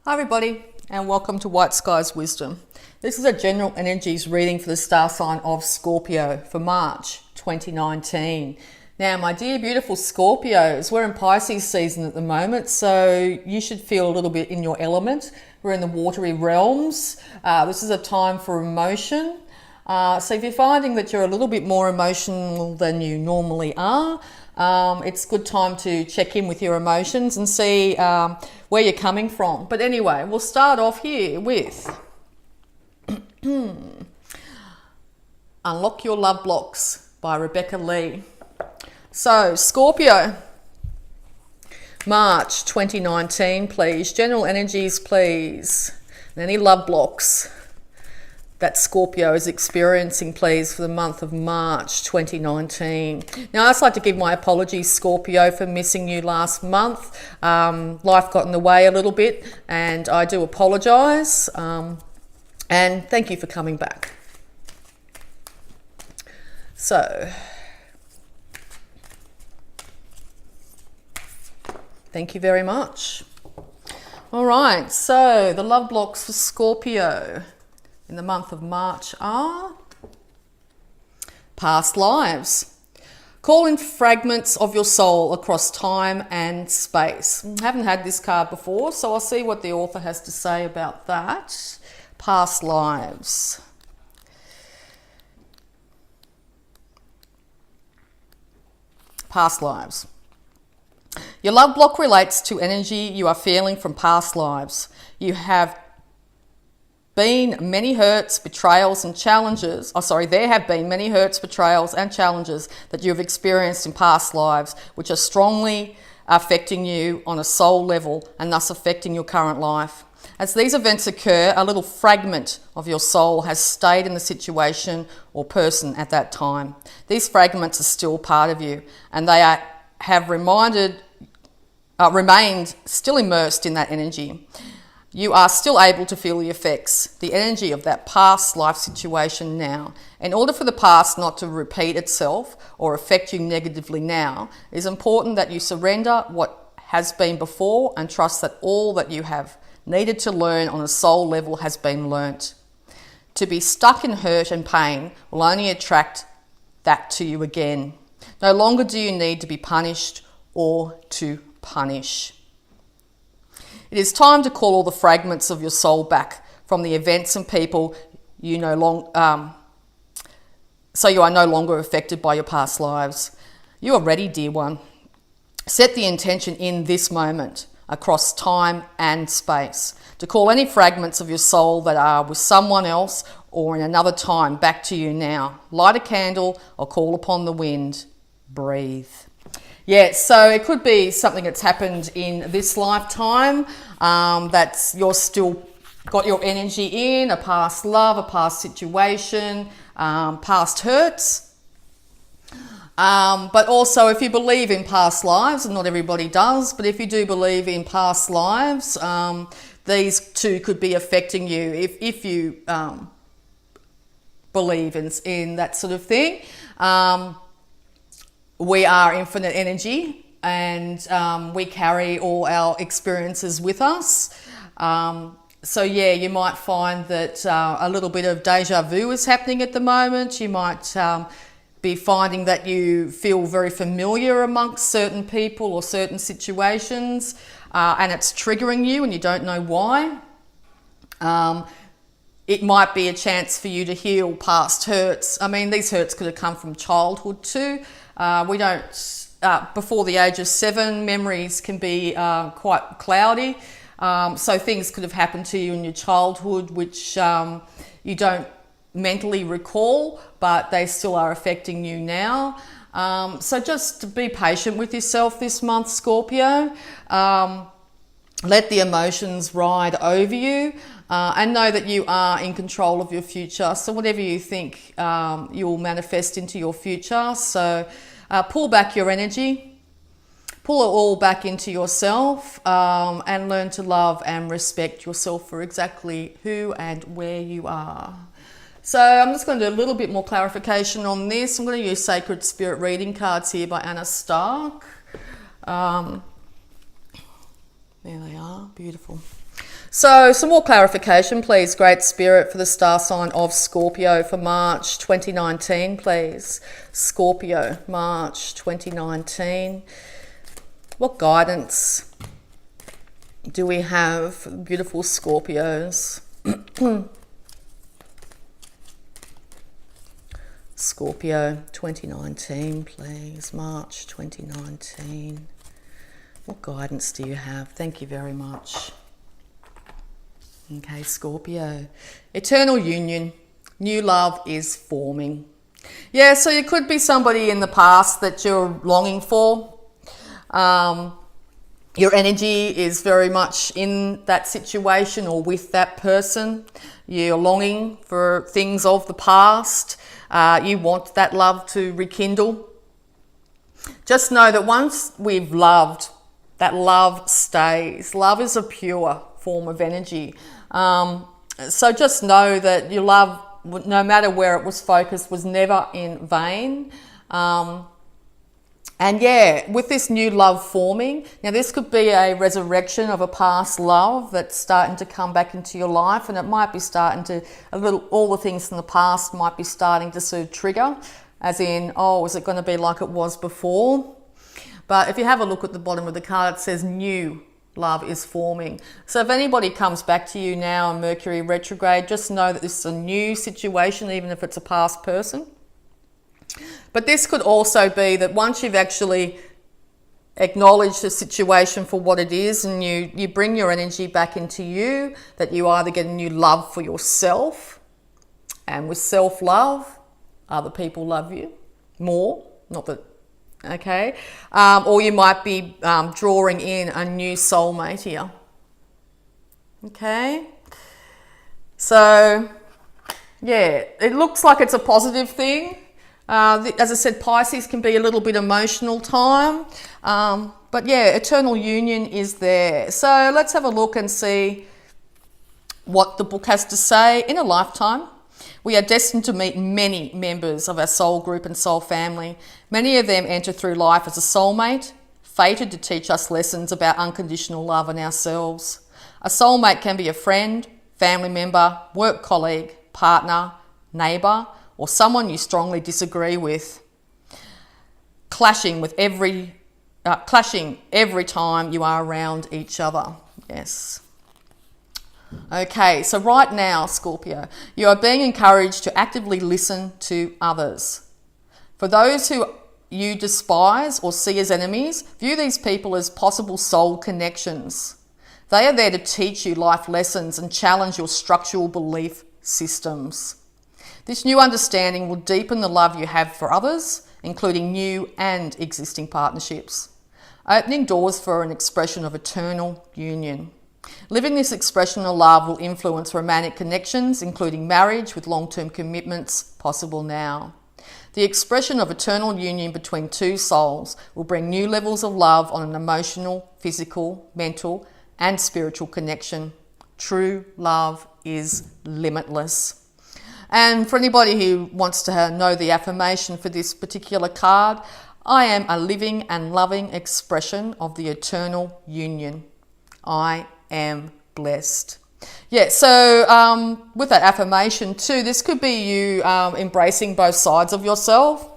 Hi everybody, and welcome to White Skies Wisdom. This is a general energies reading for the star sign of Scorpio for March 2019. Now, my dear beautiful Scorpios, we're in Pisces season at the moment, so you should feel a little bit in your element. We're in the watery realms. This is a time for emotion. So if you're finding that you're a little bit more emotional than you normally are, it's a good time to check in with your emotions and see where you're coming from. But anyway, we'll start off here with Unlock Your Love Blocks by Rebecca Lee. So, Scorpio, March 2019, please. General energies, please. And any love blocks that Scorpio is experiencing, please, for the month of March 2019. Now, I'd just like to give my apologies, Scorpio, for missing you last month. Life got in the way a little bit, and I do apologise. And thank you for coming back. So, thank you very much. All right, so the love blocks for Scorpio in the month of March are past lives. Call in fragments of your soul across time and space. I haven't had this card before, so I'll see what the author has to say about that. Past lives. Past lives. Your love block relates to energy you are feeling from past lives. You have been many hurts, betrayals and challenges. There have been many hurts, betrayals and challenges that you have experienced in past lives, which are strongly affecting you on a soul level and thus affecting your current life. As these events occur, a little fragment of your soul has stayed in the situation or person at that time. These fragments are still part of you, and they have remained still immersed in that energy. You are still able to feel the effects, the energy of that past life situation now. In order for the past not to repeat itself or affect you negatively now, it is important that you surrender what has been before and trust that all that you have needed to learn on a soul level has been learnt. To be stuck in hurt and pain will only attract that to you again. No longer do you need to be punished or to punish. It is time to call all the fragments of your soul back from the events and people you so you are no longer affected by your past lives. You are ready, dear one. Set the intention in this moment across time and space to call any fragments of your soul that are with someone else or in another time back to you now. Light a candle or call upon the wind. Breathe. Yeah, so it could be something that's happened in this lifetime, that's you're still got your energy in, a past love, a past situation, past hurts. But also if you believe in past lives, and not everybody does, but if you do believe in past lives, these two could be affecting you if you believe in that sort of thing. We are infinite energy, and we carry all our experiences with us. So yeah, you might find that a little bit of deja vu is happening at the moment. You might be finding that you feel very familiar amongst certain people or certain situations, and it's triggering you and you don't know why. It might be a chance for you to heal past hurts. I mean, these hurts could have come from childhood too. Before the age of 7, memories can be quite cloudy. So things could have happened to you in your childhood which you don't mentally recall, but they still are affecting you now. So just be patient with yourself this month, Scorpio. Let the emotions ride over you, and know that you are in control of your future. So whatever you think, you'll manifest into your future. So pull back your energy, pull it all back into yourself, and learn to love and respect yourself for exactly who and where you are. So I'm just going to do a little bit more clarification on this. I'm going to use Sacred Spirit reading cards here by Anna Stark. There they are, beautiful. So some more clarification, please, Great Spirit, for the star sign of Scorpio for March 2019, please. Scorpio, March 2019. What guidance do we have for the beautiful Scorpios? Scorpio 2019, please. March 2019. What guidance do you have? Thank you very much. Okay, Scorpio. Eternal union. New love is forming. Yeah, so you could be somebody in the past that you're longing for. Your energy is very much in that situation or with that person. You're longing for things of the past. You want that love to rekindle. Just know that once we've loved, that love stays. Love is a pure form of energy. So just know that your love, no matter where it was focused, was never in vain. And yeah, with this new love forming, now this could be a resurrection of a past love that's starting to come back into your life, and it might be starting to, all the things from the past might be starting to sort of trigger, as in, oh, is it going to be like it was before? But if you have a look at the bottom of the card, it says new love is forming. So if anybody comes back to you now in Mercury retrograde, just know that this is a new situation, even if it's a past person. But this could also be that once you've actually acknowledged the situation for what it is, and you bring your energy back into you, that you either get a new love for yourself, and with self-love, other people love you more, not that, okay? Or you might be drawing in a new soulmate here. Okay? So, yeah, it looks like it's a positive thing. As I said, Pisces can be a little bit emotional time. But yeah, eternal union is there. So let's have a look and see what the book has to say. In a lifetime, we are destined to meet many members of our soul group and soul family. Many of them enter through life as a soulmate, fated to teach us lessons about unconditional love in ourselves. A soulmate can be a friend, family member, work colleague, partner, neighbour, or someone you strongly disagree with, clashing every time you are around each other. Yes. Okay, so right now, Scorpio, you are being encouraged to actively listen to others. For those who you despise or see as enemies, view these people as possible soul connections. They are there to teach you life lessons and challenge your structural belief systems. This new understanding will deepen the love you have for others, including new and existing partnerships, opening doors for an expression of eternal union. Living this expression of love will influence romantic connections, including marriage with long-term commitments possible now. The expression of eternal union between two souls will bring new levels of love on an emotional, physical, mental, and spiritual connection. True love is limitless. And for anybody who wants to know the affirmation for this particular card, I am a living and loving expression of the eternal union. I am blessed. Yeah, so with that affirmation too, this could be you embracing both sides of yourself,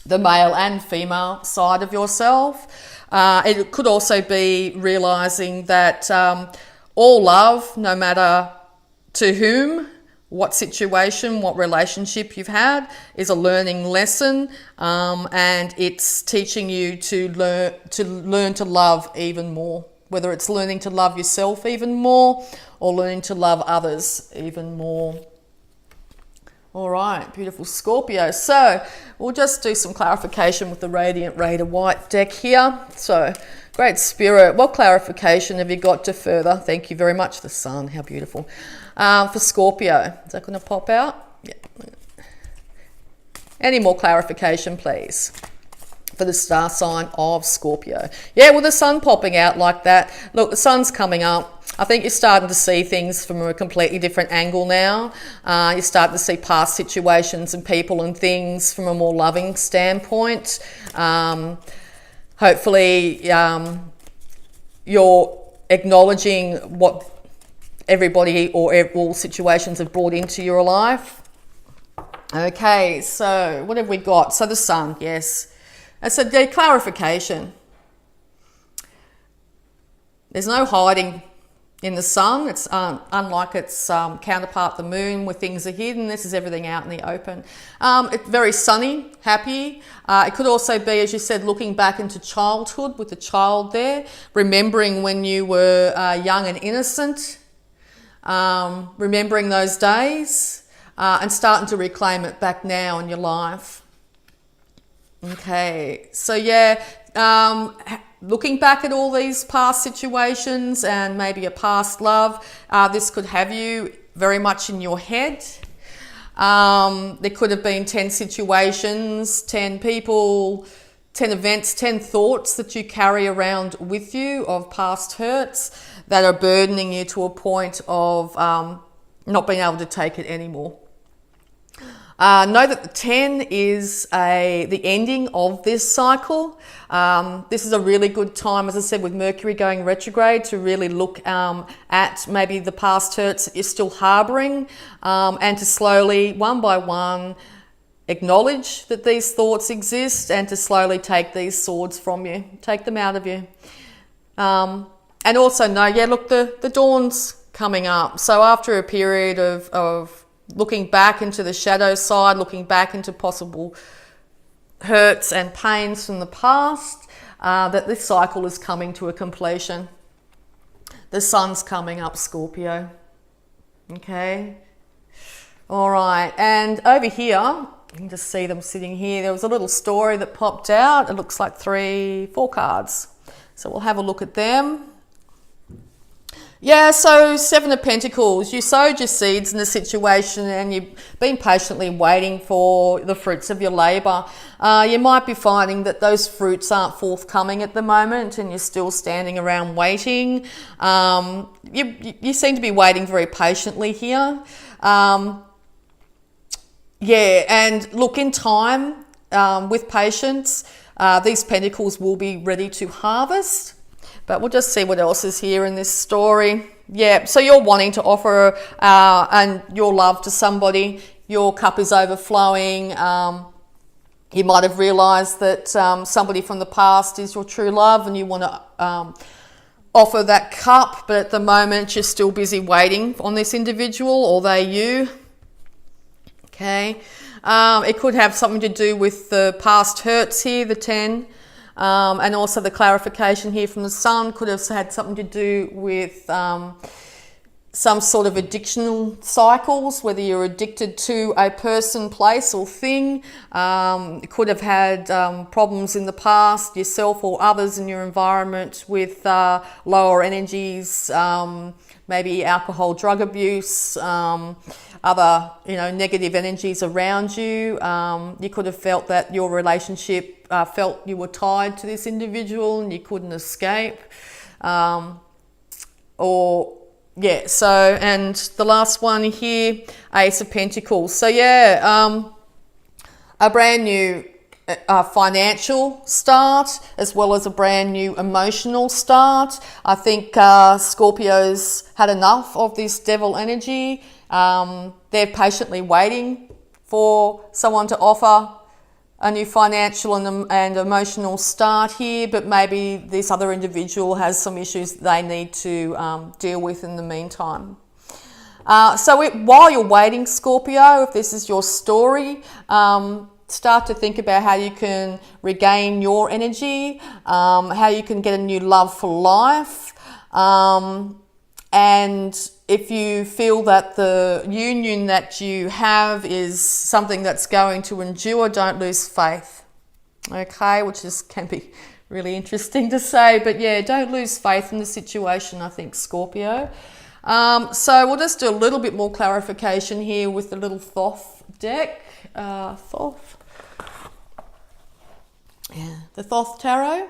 the male and female side of yourself. It could also be realising that all love, no matter to whom, what situation, what relationship you've had, is a learning lesson, and it's teaching you to learn to love even more. Whether it's learning to love yourself even more or learning to love others even more. All right, beautiful Scorpio. So we'll just do some clarification with the Radiant Raider White deck here. So, Great Spirit, what clarification have you got to further? Thank you very much. The sun, how beautiful. For Scorpio, is that going to pop out? Yeah. Any more clarification, please, for the star sign of Scorpio? Yeah, with the sun popping out like that. Look, the sun's coming up. I think you're starting to see things from a completely different angle now. You're starting to see past situations and people and things from a more loving standpoint. Hopefully, you're acknowledging what everybody or all situations have brought into your life. Okay, so what have we got? So the sun, yes. It's a clarification. There's no hiding in the sun. It's unlike its counterpart, the moon, where things are hidden. This is everything out in the open. It's very sunny, happy. It could also be, as you said, looking back into childhood with the child there, remembering when you were young and innocent, remembering those days, and starting to reclaim it back now in your life. Okay, so yeah, looking back at all these past situations and maybe a past love, this could have you very much in your head. There could have been 10 situations, 10 people, 10 events, 10 thoughts that you carry around with you of past hurts that are burdening you to a point of not being able to take it anymore. Know that the 10 is the ending of this cycle. This is a really good time, as I said, with Mercury going retrograde, to really look at maybe the past hurts that you're still harbouring, and to slowly, one by one, acknowledge that these thoughts exist and to slowly take these swords from you, take them out of you. And also know, yeah, look, the dawn's coming up. So after a period of looking back into the shadow side, looking back into possible hurts and pains from the past, that this cycle is coming to a completion. The sun's coming up, Scorpio. Okay. All right. And over here, you can just see them sitting here. There was a little story that popped out. It looks like 4 cards. So we'll have a look at them. Yeah, so 7 of Pentacles. You sowed your seeds in the situation and you've been patiently waiting for the fruits of your labour. You might be finding that those fruits aren't forthcoming at the moment and you're still standing around waiting. You seem to be waiting very patiently here. Yeah, and look, in time, with patience, these Pentacles will be ready to harvest. But we'll just see what else is here in this story. Yeah, so you're wanting to offer and your love to somebody. Your cup is overflowing. You might have realised that somebody from the past is your true love and you want to offer that cup. But at the moment, you're still busy waiting on this individual, or they you. Okay. It could have something to do with the past hurts here, the 10. And also the clarification here from the sun could have had something to do with some sort of addictional cycles, whether you're addicted to a person, place or thing. You could have had problems in the past, yourself or others in your environment, with lower energies, maybe alcohol, drug abuse, other negative energies around you. You could have felt that your relationship felt you were tied to this individual and you couldn't escape. And the last one here, Ace of Pentacles. So yeah, a brand new financial start, as well as a brand new emotional start. I think Scorpio's had enough of this devil energy. They're patiently waiting for someone to offer a new financial and emotional start here, but maybe this other individual has some issues they need to deal with in the meantime. While you're waiting, Scorpio, if this is your story, start to think about how you can regain your energy, how you can get a new love for life, and if you feel that the union that you have is something that's going to endure, don't lose faith. Okay, which can be really interesting to say, but yeah, don't lose faith in the situation, I think, Scorpio. So we'll just do a little bit more clarification here with the little Thoth deck. Thoth. Yeah, the Thoth Tarot.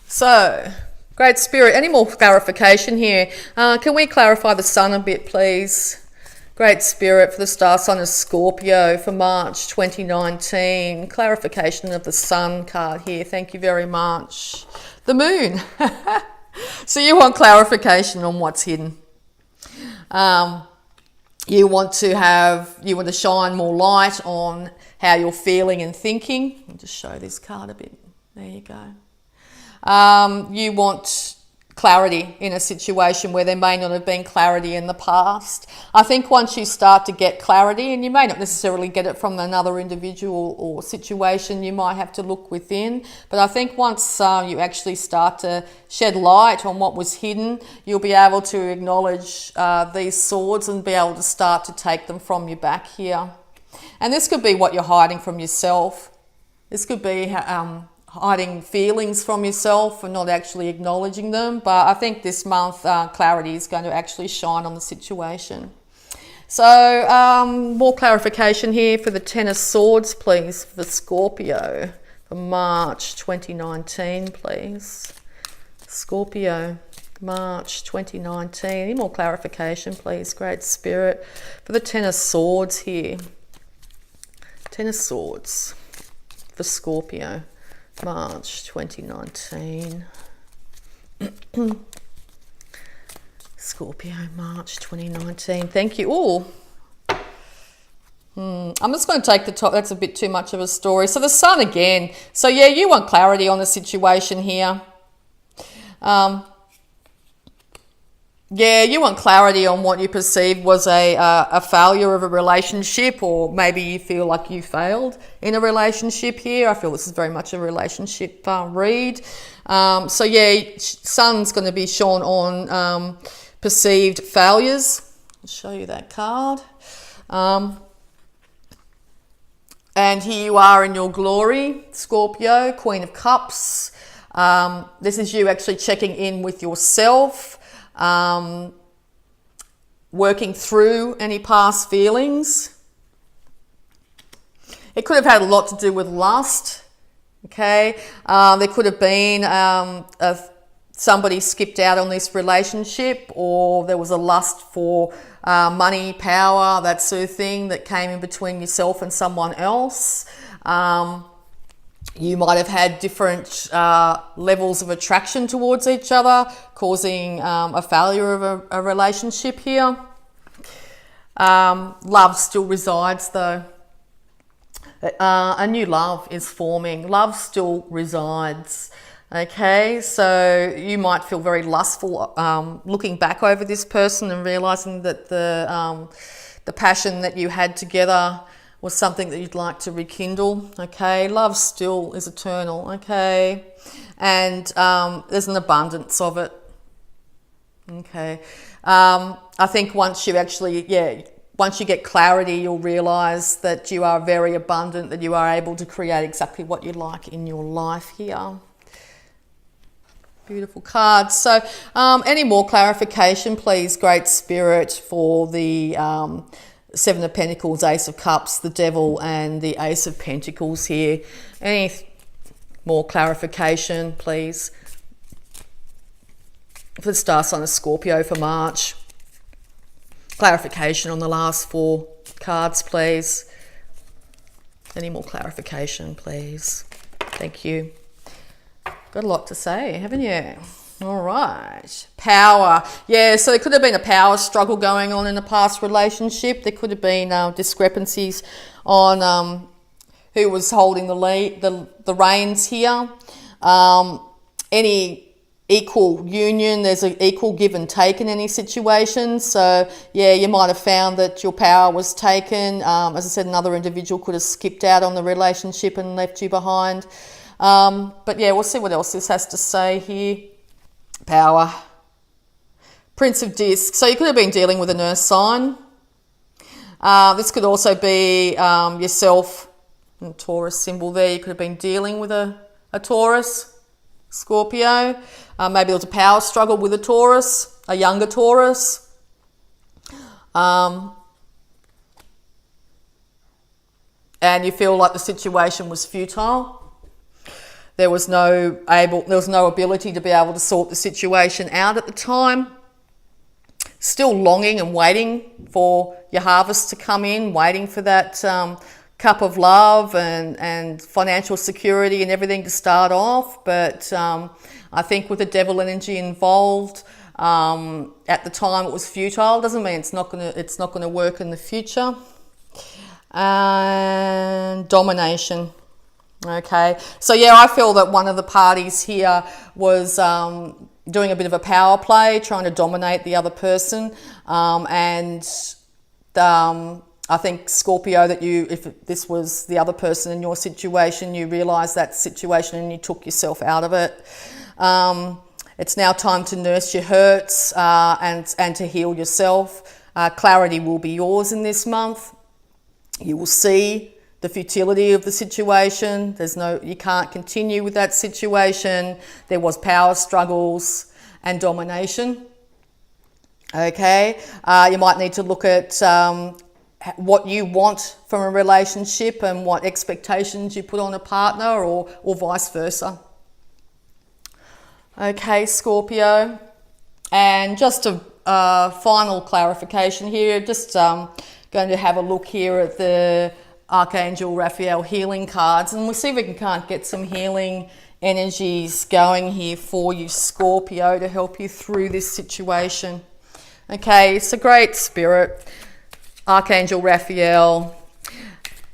So, Great Spirit, any more clarification here? Can we clarify the sun a bit, please? Great Spirit, for the star sign of Scorpio for March 2019. Clarification of the sun card here. Thank you very much. The moon. So you want clarification on what's hidden. You want to shine more light on how you're feeling and thinking. I'll just show this card a bit. There you go. You want clarity in a situation where there may not have been clarity in the past. I think once you start to get clarity, and you may not necessarily get it from another individual or situation, you might have to look within. But I think once you actually start to shed light on what was hidden, you'll be able to acknowledge these swords and be able to start to take them from your back here. And this could be what you're hiding from yourself. This could be hiding feelings from yourself and not actually acknowledging them. But I think this month clarity is going to actually shine on the situation. So more clarification here for the Ten of Swords, please, for Scorpio for March 2019, please. Scorpio, March 2019. Any more clarification, please, Great Spirit, for the Ten of Swords here. Ten of Swords for Scorpio, March 2019. Scorpio, March 2019. Thank you. Oh, I'm just going to take the top. That's a bit too much of a story. So the Sun again. So yeah, you want clarity on the situation here. Yeah, you want clarity on what you perceive was a failure of a relationship, or maybe you feel like you failed in a relationship here. I feel this is very much a relationship read. So yeah, Sun's going to be shown on perceived failures. I'll show you that card. And here you are in your glory, Scorpio, Queen of Cups. This is you actually checking in with yourself. Working through any past feelings. It could have had a lot to do with lust. Okay, there could have been somebody skipped out on this relationship, or there was a lust for money, power, that sort of thing that came in between yourself and someone else. You might have had different levels of attraction towards each other, causing a failure of a relationship here. Love still resides though. A new love is forming. Love still resides. Okay, so you might feel very lustful looking back over this person and realizing that the passion that you had together was something that you'd like to rekindle. Okay, love still is eternal. Okay, and there's an abundance of it. Okay, I think once you get clarity, you'll realize that you are very abundant, that you are able to create exactly what you like in your life here. Beautiful card. So any more clarification, please, Great Spirit, for the Seven of Pentacles, Ace of Cups, the Devil, and the Ace of Pentacles here. Any more clarification, please, for the star sign of Scorpio for March? Clarification on the last four cards, please. Any more clarification, please? Thank you. Got a lot to say, haven't you? All right. Power. Yeah, so there could have been a power struggle going on in a past relationship. There could have been discrepancies on who was holding the reins here. Any equal union, there's an equal give and take in any situation. So, yeah, you might have found that your power was taken. As I said, another individual could have skipped out on the relationship and left you behind. But, yeah, we'll see what else this has to say here. Power. Prince of Discs. So you could have been dealing with an earth sign. This could also be yourself, and Taurus symbol there. You could have been dealing with a Taurus, Scorpio. Maybe there was a power struggle with a Taurus, a younger Taurus. And you feel like the situation was futile. There was no ability to be able to sort the situation out at the time. Still longing and waiting for your harvest to come in, waiting for that cup of love and financial security and everything to start off. But I think with the devil energy involved, at the time it was futile. Doesn't mean it's not gonna work in the future. And domination. Okay, so yeah, I feel that one of the parties here was doing a bit of a power play, trying to dominate the other person, I think, Scorpio, that if this was the other person in your situation, you realised that situation and you took yourself out of it. It's now time to nurse your hurts and to heal yourself. Clarity will be yours in this month. You will see the futility of the situation. You can't continue with that situation. There was power struggles and domination. Okay, you might need to look at what you want from a relationship and what expectations you put on a partner, or vice versa. Okay, Scorpio. And just a final clarification here, just going to have a look here at the Archangel Raphael healing cards, and we'll see if we can't get some healing energies going here for you, Scorpio, to help you through this situation. Okay, it's a great spirit. Archangel Raphael,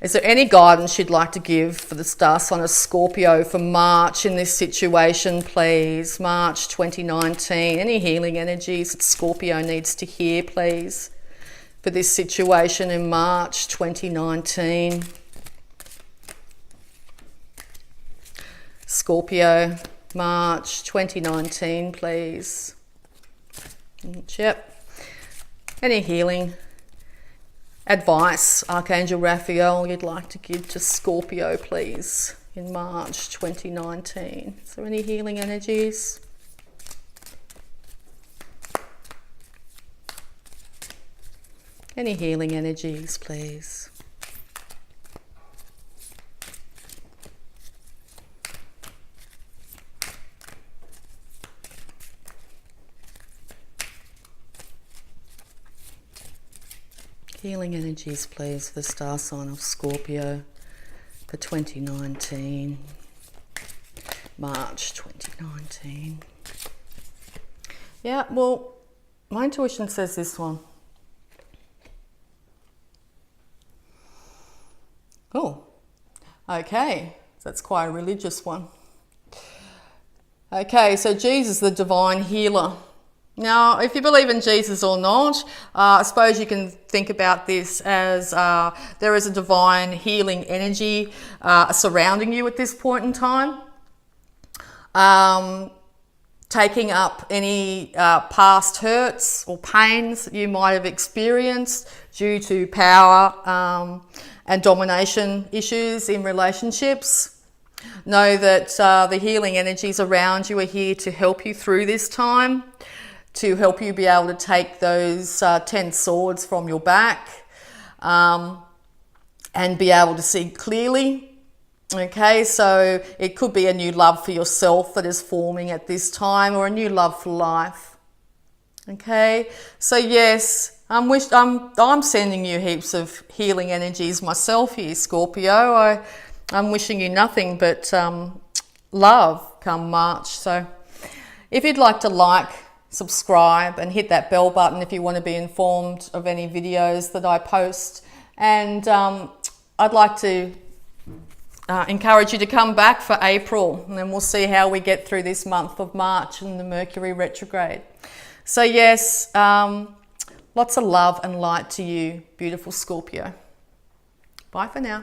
is there any guidance you'd like to give for the star sign of Scorpio for March in this situation, please? March 2019. Any healing energies that Scorpio needs to hear, please, for this situation in March 2019? Scorpio, March 2019, please. Yep. Any healing advice, Archangel Raphael, you'd like to give to Scorpio, please, in March 2019? Is there any healing energies? Any healing energies, please? Healing energies, please, for the star sign of Scorpio for 2019. March 2019. Yeah, well, my intuition says this one. Oh, okay, that's quite a religious one. Okay, so Jesus, the divine healer. Now, if you believe in Jesus or not, I suppose you can think about this as there is a divine healing energy surrounding you at this point in time, taking up any past hurts or pains that you might have experienced due to power and domination issues in relationships. Know that the healing energies around you are here to help you through this time, to help you be able to take those 10 swords from your back and be able to see clearly. Okay, so it could be a new love for yourself that is forming at this time, or a new love for life. Okay, so yes, I'm sending you heaps of healing energies myself here, Scorpio. I'm wishing you nothing but love come March. So if you'd like to subscribe and hit that bell button if you want to be informed of any videos that I post. And I'd like to encourage you to come back for April, and then we'll see how we get through this month of March and the Mercury retrograde. So yes, lots of love and light to you, beautiful Scorpio. Bye for now.